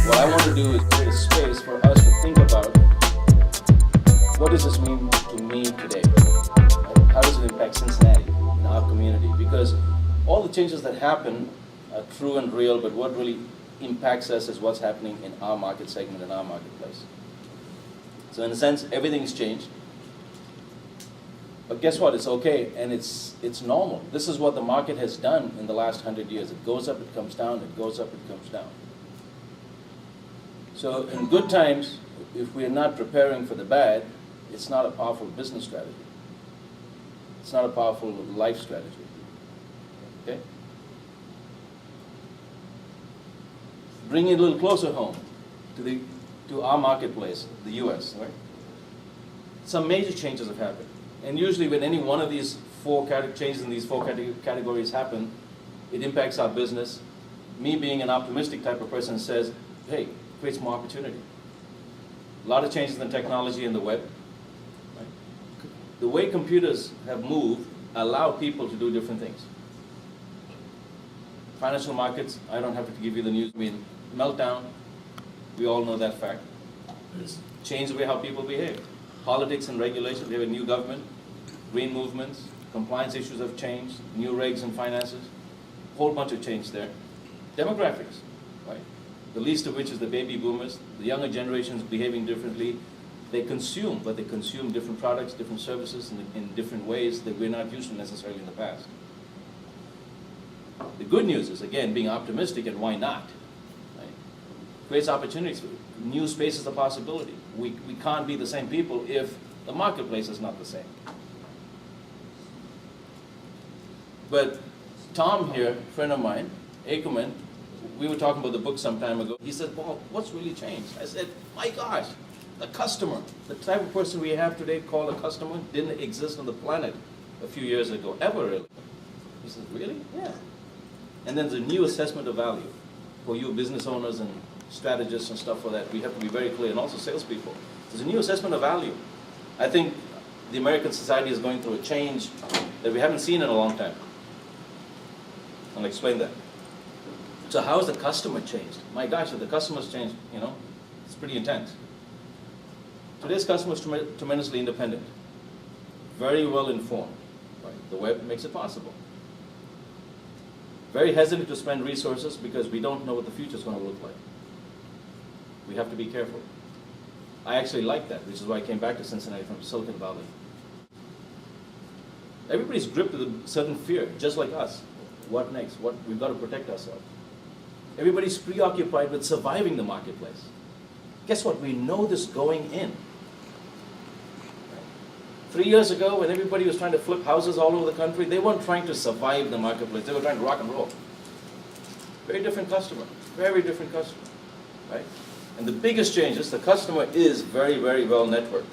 What I want to do is create a space for us to think about what does this mean to me today? How does it impact Cincinnati in our community? Because all the changes that happen are true and real, but what really impacts us is what's happening in our market segment, in our marketplace. So in a sense, everything's changed. But guess what? It's okay, and it's normal. This is what the market has done in the last 100 years. It goes up, it comes down, it goes up, it comes down. So in good times, if we're not preparing for the bad, it's not a powerful business strategy. It's not a powerful life strategy. Okay? Bring it a little closer home to our marketplace, the US, right? Some major changes have happened. And usually when any one of these changes in these four categories happen, it impacts our business. Me being an optimistic type of person says, hey, creates more opportunity. A lot of changes in technology and the web. Right? The way computers have moved allow people to do different things. Financial markets, I don't have to give you the news. I mean, meltdown, we all know that fact. It's changed the way how people behave. Politics and regulation, we have a new government, green movements, compliance issues have changed, new regs and finances, a whole bunch of change there. Demographics, right? The least of which is the baby boomers. The younger generations behaving differently. They consume, but they consume different products, different services in different ways that we're not used to necessarily in the past. The good news is, again, being optimistic, and why not? Right? Creates opportunities. New spaces of possibility. We can't be the same people if the marketplace is not the same. But Tom here, a friend of mine, Ackerman, we were talking about the book some time ago. He said, Paul, what's really changed? I said, my gosh, the customer, the type of person we have today called a customer didn't exist on the planet a few years ago, ever really. He said, really? Yeah. And then there's a new assessment of value for you business owners and strategists and stuff for that. We have to be very clear, and also salespeople. There's a new assessment of value. I think the American society is going through a change that we haven't seen in a long time. I'll explain that. So how has the customer changed? My gosh, if the customer's changed, you know, it's pretty intense. Today's customer is tremendously independent, very well informed. Right? The web makes it possible. Very hesitant to spend resources because we don't know what the future is going to look like. We have to be careful. I actually like that, which is why I came back to Cincinnati from Silicon Valley. Everybody's gripped with a certain fear, just like us. What next? We've got to protect ourselves. Everybody's preoccupied with surviving the marketplace. Guess what? We know this going in. 3 years ago, when everybody was trying to flip houses all over the country, they weren't trying to survive the marketplace. They were trying to rock and roll. Very different customer. Very different customer. Right? And the biggest change is the customer is very, very well networked.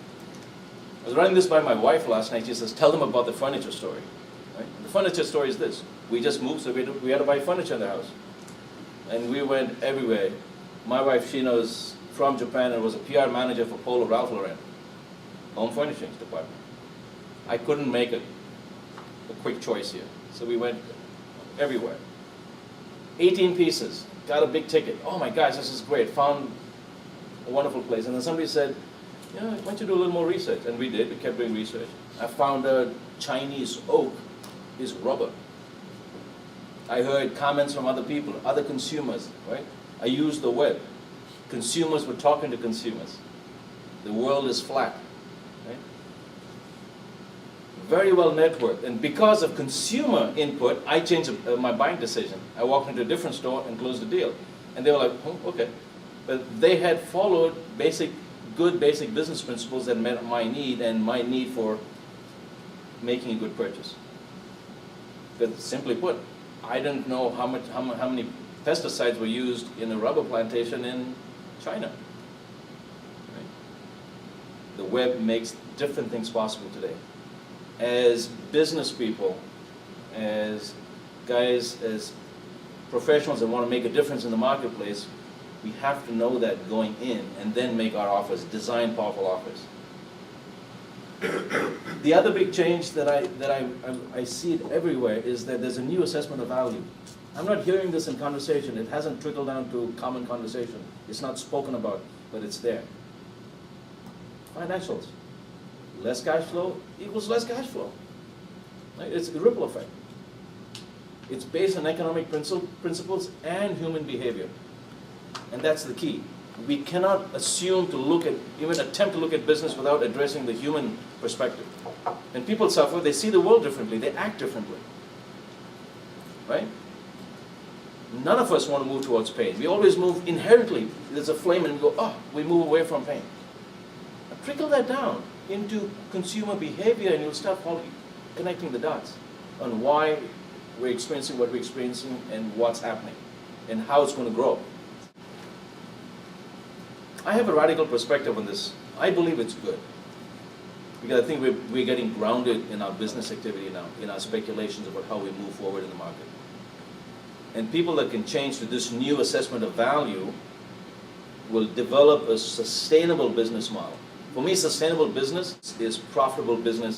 I was running this by my wife last night. She says, tell them about the furniture story. Right? The furniture story is this. We just moved, so we had to buy furniture in the house. And we went everywhere. My wife, she knows from Japan and was a PR manager for Polo Ralph Lauren, home furnishings department. I couldn't make a quick choice here. So we went everywhere. 18 pieces, got a big ticket. Oh my gosh, this is great. Found a wonderful place. And then somebody said, yeah, why don't you do a little more research? And we did, we kept doing research. I found out Chinese oak is rubber. I heard comments from other people, other consumers, right? I used the web. Consumers were talking to consumers. The world is flat, right? Very well networked. And because of consumer input, I changed my buying decision. I walked into a different store and closed the deal. And they were like, oh, okay. But they had followed good basic business principles that met my need and my need for making a good purchase. But simply put, I didn't know how many pesticides were used in a rubber plantation in China. Right? The web makes different things possible today. As business people, as guys, as professionals that want to make a difference in the marketplace, we have to know that going in and then make our offers, design powerful offers. The other big change that I see it everywhere is that there's a new assessment of value. I'm not hearing this in conversation. It hasn't trickled down to common conversation. It's not spoken about, but it's there. Financials. Less cash flow equals less cash flow. Right? It's a ripple effect. It's based on economic principles and human behavior. And that's the key. We cannot assume to look at, even attempt to look at business without addressing the human perspective. When people suffer, they see the world differently, they act differently. Right? None of us want to move towards pain. We always move inherently. There's a flame and we go, oh, we move away from pain. Now, trickle that down into consumer behavior and you'll start connecting the dots on why we're experiencing what we're experiencing and what's happening and how it's going to grow. I have a radical perspective on this. I believe it's good. Because I think we're getting grounded in our business activity now, in our speculations about how we move forward in the market. And people that can change to this new assessment of value will develop a sustainable business model. For me, sustainable business is profitable business